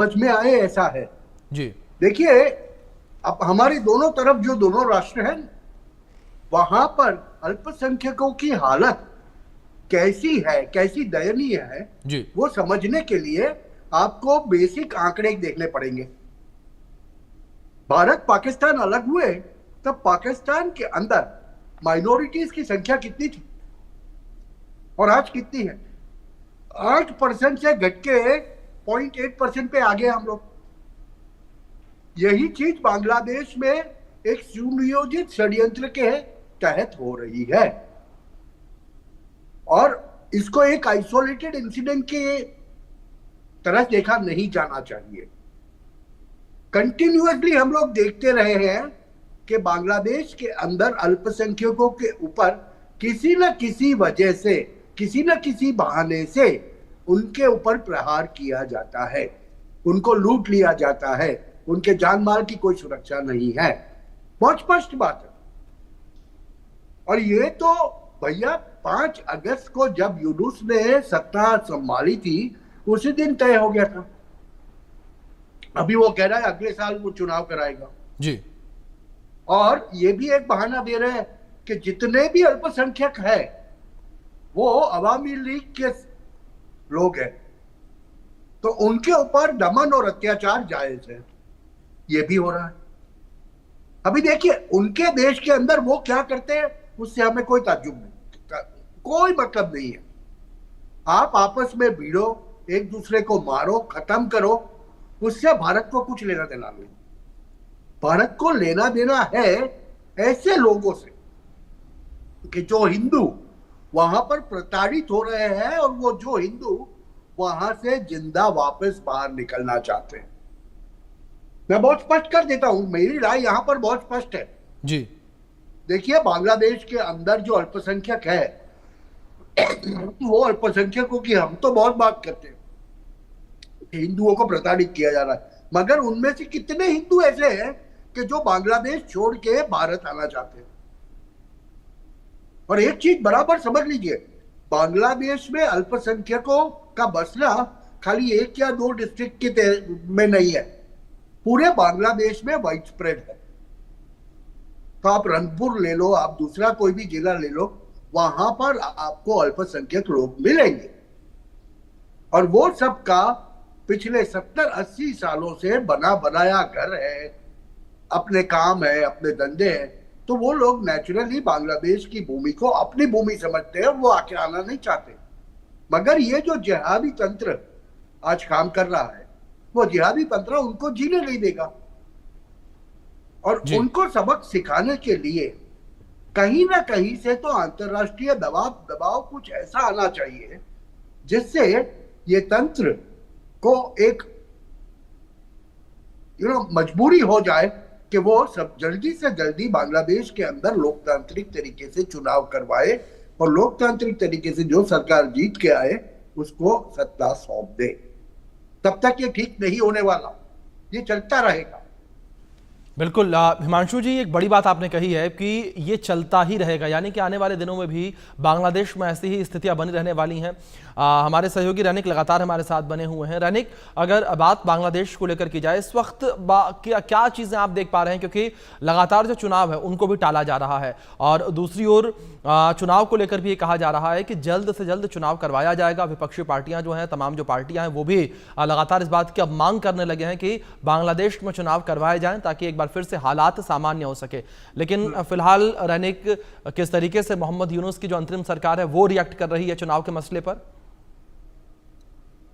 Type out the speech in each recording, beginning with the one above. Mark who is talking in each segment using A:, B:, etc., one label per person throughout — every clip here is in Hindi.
A: समझ में आए ऐसा है।
B: जी।
A: देखिए, अब हमारी दोनों तरफ जो दोनों राष्ट्र हैं, वहां पर अल्पसंख्यकों की हालत कैसी है, कैसी दयनीय है,
B: जी।
A: वो समझने के लिए आपको बेसिक आंकड़े देखने पड़ेंगे। भारत पाकिस्तान अलग हुए तब पाकिस्तान के अंदर माइनॉरिटीज की संख्या कितनी थी और आज कितनी है? 8% से घट के 0.8% पे आ गए हम लोग। यही चीज बांग्लादेश में एक सुनियोजित षड्यंत्र के तहत हो रही है और इसको एक आइसोलेटेड इंसिडेंट के तरह देखा नहीं जाना चाहिए। कंटिन्यूअसली हम लोग देखते रहे हैं कि बांग्लादेश के अंदर अल्पसंख्यकों के ऊपर किसी न किसी वजह से, किसी न किसी बहाने से उनके ऊपर प्रहार किया जाता है, उनको लूट लिया जाता है, उनके जान माल की कोई सुरक्षा नहीं है। बहुत स्पष्ट बात है। और ये तो भैया 5 अगस्त को जब यूनुस ने सत्ता संभाली थी उसी दिन तय हो गया था। अभी वो कह रहा है अगले साल वो चुनाव कराएगा
B: जी।
A: और ये भी एक बहाना दे रहे हैं कि जितने भी अल्पसंख्यक है वो अवामी लीग के लोग हैं, तो उनके ऊपर दमन और अत्याचार जायज है। ये भी हो रहा है। अभी देखिए, उनके देश के अंदर वो क्या करते हैं उससे हमें कोई ताज्जुब नहीं, कोई मतलब नहीं है। आप आपस में भिड़ो, एक दूसरे को मारो, खत्म करो, उससे भारत को कुछ लेना देना नहीं। भारत को लेना देना है ऐसे लोगों से कि जो हिंदू वहां पर प्रताड़ित हो रहे हैं और वो जो हिंदू वहां से जिंदा वापस बाहर निकलना चाहते हैं। मैं बहुत स्पष्ट कर देता हूं, मेरी राय यहां पर बहुत स्पष्ट है।
B: जी।
A: देखिए, बांग्लादेश के अंदर जो अल्पसंख्यक है वो अल्पसंख्यकों की हम तो बहुत बात करते हैं, हिंदुओं को प्रताड़ित किया जा रहा है, मगर उनमें से कितने हिंदू ऐसे हैं कि जो बांग्लादेश छोड़ के भारत आना चाहते हैं? और एक चीज बराबर समझ लीजिए, बांग्लादेश में अल्पसंख्यकों का बसना खाली 1 या 2 डिस्ट्रिक्ट के में नहीं है, पूरे बांग्लादेश में वाइड स्प्रेड है। तो आप रंगपुर ले लो, आप दूसरा कोई भी जिला ले लो, वहां पर आपको अल्पसंख्यक लोग मिलेंगे और वो सबका पिछले 70-80 सालों से बना बनाया घर है, अपने काम है, अपने धंधे हैं। तो वो लोग नेचुरली बांग्लादेश की भूमि को अपनी भूमि समझते हैं, वो आके आना नहीं चाहते। मगर ये जो जिहादी तंत्र आज काम कर रहा है, वो जिहादी तंत्र उनको जीने नहीं देगा और
B: जी।
A: उनको सबक सिखाने के लिए कहीं ना कहीं से तो अंतरराष्ट्रीय दबाव कुछ ऐसा आना चाहिए जिससे ये तंत्र को एक मजबूरी हो जाए कि वो सब जल्दी से जल्दी बांग्लादेश के अंदर लोकतांत्रिक तरीके से चुनाव करवाए और लोकतांत्रिक तरीके से जो सरकार जीत के आए उसको सत्ता सौंप दे। तब तक ये ठीक नहीं होने वाला, ये चलता रहेगा।
B: बिल्कुल हिमांशु जी, एक बड़ी बात आपने कही है कि ये चलता ही रहेगा, यानी कि आने वाले दिनों में भी बांग्लादेश में ऐसी ही स्थितियां बनी रहने वाली हैं। हमारे सहयोगी रैनिक लगातार हमारे साथ बने हुए हैं। रैनिक, अगर बात बांग्लादेश को लेकर की जाए, इस वक्त क्या चीज़ें आप देख पा रहे हैं, क्योंकि लगातार जो चुनाव है उनको भी टाला जा रहा है और दूसरी ओर चुनाव को लेकर भी ये कहा जा रहा है कि जल्द से जल्द चुनाव करवाया जाएगा। विपक्षी पार्टियां जो हैं, तमाम जो पार्टियां हैं, वो भी लगातार इस बात की अब मांग करने लगे हैं कि बांग्लादेश में चुनाव करवाए जाएं ताकि एक बार फिर से हालात सामान्य हो सके। लेकिन फिलहाल रैनिक, किस तरीके से मोहम्मद यूनुस की जो अंतरिम सरकार है वो रिएक्ट कर रही है चुनाव के मसले पर?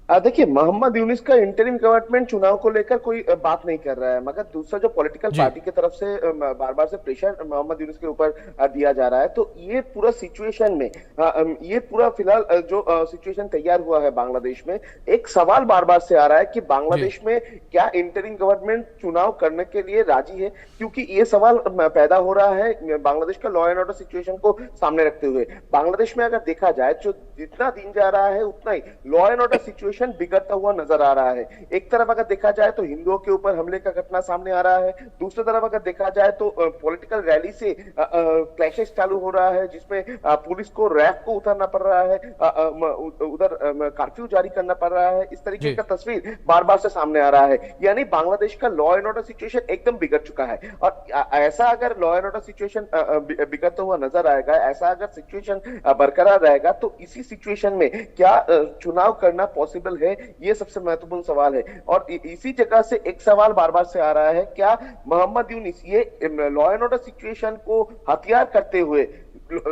C: देखिए, मोहम्मद यूनुस का इंटरिम गवर्नमेंट चुनाव को लेकर कोई बात नहीं कर रहा है, मगर दूसरा जो पॉलिटिकल
B: जी।
C: पार्टी की तरफ से बार बार से प्रेशर मोहम्मद यूनुस के ऊपर दिया जा रहा है। तो ये पूरा सिचुएशन में ये पूरा फिलहाल जो सिचुएशन तैयार हुआ है बांग्लादेश में, एक सवाल बार बार से आ रहा है कि बांग्लादेश में क्या इंटरिम गवर्नमेंट चुनाव करने के लिए राजी है, क्योंकि ये सवाल पैदा हो रहा है बांग्लादेश का लॉ एंड ऑर्डर सिचुएशन को सामने रखते हुए। बांग्लादेश में अगर देखा जाए तो जितना दिन जा रहा है उतना ही law and order situation situation बिगड़ता हुआ नजर आ रहा है। एक तरफ अगर देखा जाए तो हिंदुओं के ऊपर हमले का घटना सामने आ रहा है, दूसरी तरफ अगर देखा जाए तो पॉलिटिकल रैली से क्लैशेस चालू हो रहा है, जिसमें पुलिस को रैफ को उतारना पड़ रहा है, उधर कर्फ्यू जारी करना पड़ रहा है। इस तरीके का तस्वीर बार बार से सामने आ रहा है। यानी बांग्लादेश का लॉ एंड ऑर्डर सिचुएशन एकदम बिगड़ चुका है। और ऐसा अगर लॉ एंड ऑर्डर सिचुएशन बिगड़ता हुआ नजर आएगा, ऐसा अगर सिचुएशन बरकरार रहेगा, तो इसी सिचुएशन में क्या चुनाव करना पॉसिबल है, ये सबसे महत्वपूर्ण सवाल है। और इसी जगह से एक सवाल बार बार से आ रहा है, क्या मोहम्मद यूनिस ये लॉ एंड ऑर्डर सिचुएशन को हथियार करते हुए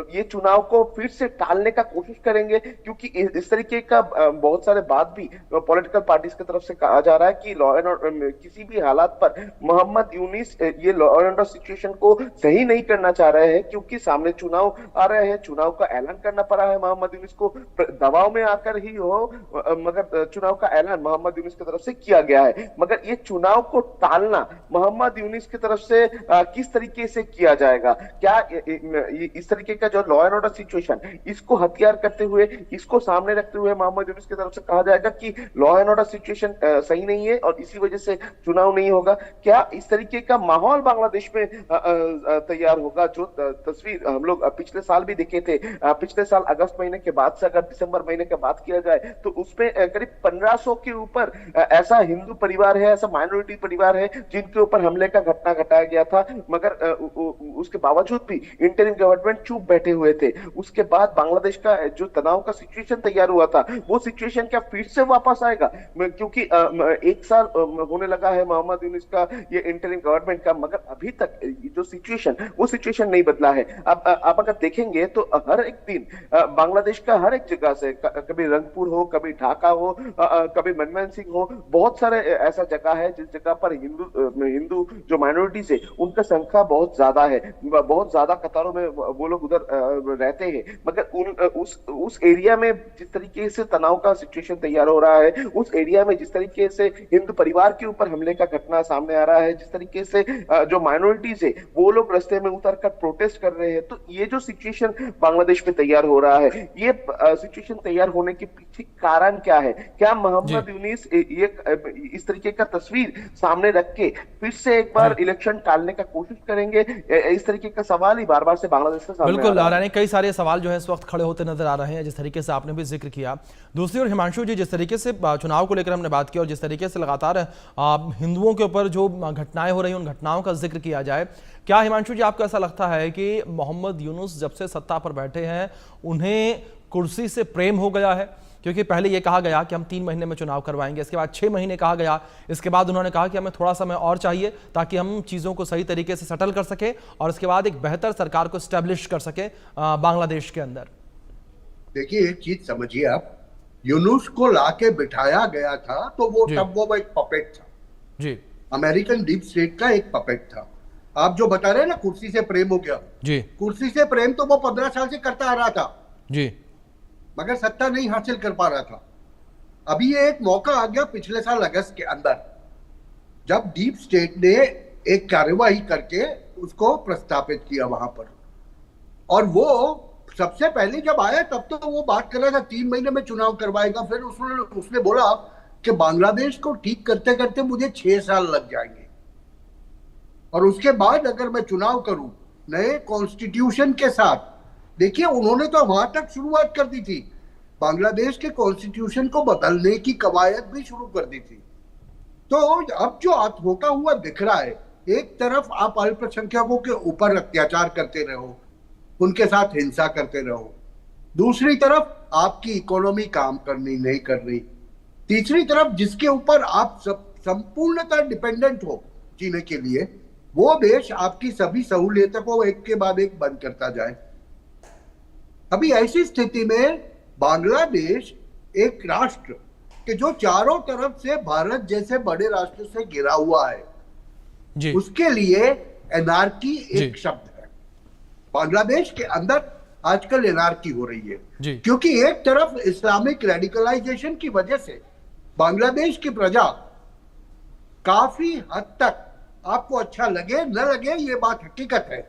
C: ये चुनाव को फिर से टालने का कोशिश करेंगे? क्योंकि इस तरीके का बहुत सारे बात भी पॉलिटिकल पार्टीज की तरफ से कहा जा रहा है कि लॉ एंड ऑर्डर किसी भी हालात पर मोहम्मद यूनिस ये लॉ एंड ऑर्डर सिचुएशन को सही नहीं करना चाह रहे हैं, क्योंकि सामने चुनाव आ रहे हैं, चुनाव का ऐलान करना पड़ा है मोहम्मद यूनिस को, दबाव में आकर ही हो, मगर चुनाव का ऐलान मोहम्मद यूनिस की तरफ से किया गया है। मगर ये चुनाव को टालना मोहम्मद यूनिस की तरफ से किस तरीके से किया जाएगा? क्या इस तरीके का जो लॉ एंड ऑर्डर सिचुएशन, इसको हथियार करते हुए, इसको सामने रखते हुए मोहम्मद यूनिस की तरफ से कहा जाएगा कि लॉ एंड ऑर्डर सिचुएशन सही नहीं है और इसी वजह से चुनाव नहीं होगा? क्या इस तरीके का माहौल बांग्लादेश में तैयार होगा? जो तस्वीर हम लोग पिछले साल भी देखे थे, पिछले साल अगस्त महीने के बाद से अगर दिसंबर महीने की बात किया जाए तो उसमें करीब 1500 के ऊपर ऐसा हिंदू परिवार है, ऐसा माइनॉरिटी परिवार है जिनके ऊपर हमले का घटना घटाया गया था, मगर उसके बावजूद भी इंटरिम गवर्नमेंट चुप बैठे हुए थे। उसके बाद बांग्लादेश का जो तनाव का सिचुएशन तैयार हुआ था, वो सिचुएशन क्या फिर से वापस आएगा? क्योंकि एक साल होने लगा है मोहम्मद यूनिस का ये इंटरिम गवर्नमेंट का, मगर अभी तक जो सिचुएशन, वो सिचुएशन नहीं बदला है। अब आप अगर देखेंगे तो हर एक दिन बांग्लादेश का हर एक जगह से, कभी रंगपुर हो, कभी ढाका हो, कभी मनमोहन सिंह हो, बहुत सारे ऐसा जगह है जिस जगह पर हिंदू जो माइनॉरिटीज है उनका संख्या बहुत ज्यादा है, बहुत ज्यादा कतारों में वो लोग उधर रहते हैं। मगर उस एरिया में जिस तरीके से तनाव का सिचुएशन तैयार हो रहा है, उस एरिया में जिस तरीके से हिंदू परिवार के ऊपर हमले का घटना सामने आ रहा है, जिस तरीके से जो माइनॉरिटीज है वो लोग रास्ते में उतर कर प्रोटेस्ट कर रहे हैं, तो ये जो सिचुएशन बांग्लादेश में तैयार हो रहा है, ये सिचुएशन तैयार होने के पीछे कारण क्या है? क्या मोहम्मद यूनिस ये इस तरीके का तस्वीर सामने रख के फिर से एक बार इलेक्शन टालने का कोशिश करेंगे? इस तरीके का सवाल ही बार बार से बांग्लादेश से सामने
B: बिल्कुल रानी, कई सारे सवाल जो है इस वक्त खड़े होते नजर आ रहे हैं, जिस तरीके से आपने भी जिक्र किया। दूसरी ओर हिमांशु जी, जिस तरीके से चुनाव को लेकर हमने बात की और जिस तरीके से लगातार हिंदुओं के ऊपर जो घटनाएं हो रही हैं उन घटनाओं का जिक्र किया जाए, क्या हिमांशु जी आपको ऐसा लगता है कि मोहम्मद यूनुस जब से सत्ता पर बैठे हैं उन्हें कुर्सी से प्रेम हो गया है? क्योंकि पहले ये कहा गया कि हम 3 महीने में चुनाव करवाएंगे, इसके बाद 6 महीने कहा गया, इसके बाद उन्होंने कहा कि हमें थोड़ा समय और चाहिए ताकि हम चीज़ों को सही तरीके से सेटल कर सके और इसके बाद एक बेहतर सरकार को स्टैब्लिश कर सके बांग्लादेश के अंदर।
A: देखिए एक चीज समझिए आप, यूनुस को लाके बिठाया गया था तो वो तब वो एक पपेट था
B: जी,
A: अमेरिकन डीप स्टेट का एक पपेट था। आप जो बता रहे हैं ना कुर्सी से प्रेम हो गया
B: जी,
A: कुर्सी से प्रेम तो वो 15 साल से करता आ रहा था
B: जी,
A: मगर सत्ता नहीं हासिल कर पा रहा था। अभी ये एक मौका आ गया पिछले साल अगस्त के अंदर, जब डीप स्टेट ने एक कार्यवाही करके उसको प्रस्तापित किया वहां पर। और वो सबसे पहले जब आया तब तो वो बात कर रहा था 3 महीने में चुनाव करवाएगा, फिर उसने बोला कि बांग्लादेश को ठीक करते करते मुझे 6 साल लग जाएंगे और उसके बाद अगर मैं चुनाव करूं नए कॉन्स्टिट्यूशन के साथ। देखिए उन्होंने तो वहां तक शुरुआत कर दी थी, बांग्लादेश के कॉन्स्टिट्यूशन को बदलने की कवायद भी शुरू कर दी थी। तो अब जो होता हुआ दिख रहा है, एक तरफ आप अल्पसंख्यकों के ऊपर अत्याचार करते रहो, उनके साथ हिंसा करते रहो, दूसरी तरफ आपकी इकोनॉमी काम करनी नहीं कर रही, तीसरी तरफ जिसके ऊपर आप संपूर्णतः डिपेंडेंट हो जीने के लिए, वो देश आपकी सभी सहूलियतों को एक के बाद एक बंद करता जाए। अभी ऐसी स्थिति में बांग्लादेश एक राष्ट्र कि जो चारों तरफ से भारत जैसे बड़े राष्ट्र से घिरा हुआ है जी, उसके लिए एनार्की एक शब्द है। बांग्लादेश के अंदर आजकल एनार्की हो रही है जी, क्योंकि एक तरफ इस्लामिक रेडिकलाइजेशन की वजह से बांग्लादेश की प्रजा काफी हद तक, आपको अच्छा लगे न लगे ये बात हकीकत है,